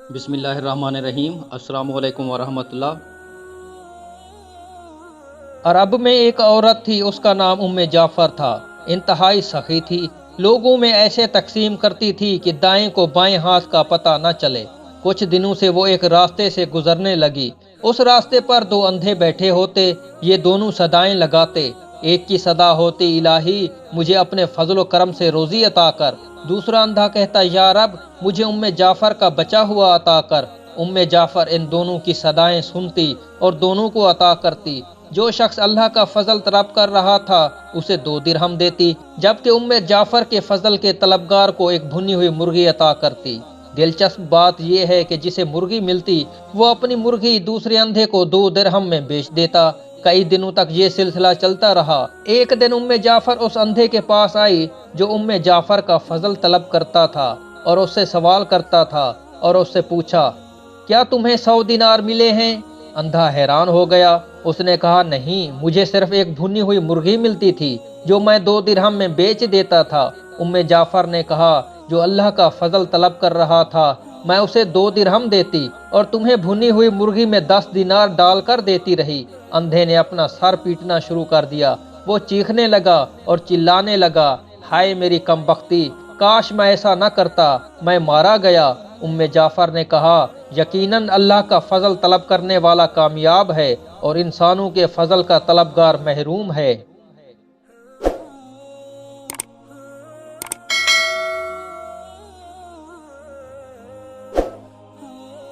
بسم اللہ الرحمن الرحیم۔ السلام علیکم ورحمۃ اللہ۔ عرب میں ایک عورت تھی، اس کا نام جعفر تھا۔ انتہائی سخی تھی، لوگوں میں ایسے تقسیم کرتی تھی کہ دائیں کو بائیں ہاتھ کا پتہ نہ چلے۔ کچھ دنوں سے وہ ایک راستے سے گزرنے لگی۔ اس راستے پر دو اندھے بیٹھے ہوتے، یہ دونوں صدائیں لگاتے۔ ایک کی صدا ہوتی، الہی مجھے اپنے فضل و کرم سے روزی عطا کر۔ دوسرا اندھا کہتا، یا رب مجھے جعفر کا بچا ہوا عطا کر۔ جعفر ان دونوں کی صدائیں سنتی اور دونوں کو عطا کرتی۔ جو شخص اللہ کا فضل طلب کر رہا تھا اسے 2 درہم دیتی، جبکہ جعفر کے فضل کے طلبگار کو ایک بھنی ہوئی مرغی عطا کرتی۔ دلچسپ بات یہ ہے کہ جسے مرغی ملتی وہ اپنی مرغی دوسرے اندھے کو 2 درہم میں بیچ دیتا۔ کئی دنوں تک یہ سلسلہ چلتا رہا۔ ایک دن جعفر اس اندھے کے پاس آئی جو جعفر کا فضل طلب کرتا تھا اور اس سے سوال کرتا تھا، اور اس سے پوچھا، کیا تمہیں 100 دینار ملے ہیں؟ اندھا حیران ہو گیا۔ اس نے کہا، نہیں، مجھے صرف ایک بھنی ہوئی مرغی ملتی تھی جو میں 2 درہم میں بیچ دیتا تھا۔ جعفر نے کہا، جو اللہ کا فضل طلب کر رہا تھا میں اسے 2 درہم دیتی اور تمہیں بھنی ہوئی مرغی میں 10 دینار ڈال کر دیتی رہی۔ اندھے نے اپنا سر پیٹنا شروع کر دیا۔ وہ چیخنے لگا اور چلانے لگا، ہائے میری کم بختی، کاش میں ایسا نہ کرتا، میں مارا گیا۔ جعفر نے کہا، یقیناً اللہ کا فضل طلب کرنے والا کامیاب ہے اور انسانوں کے فضل کا طلبگار محروم ہے۔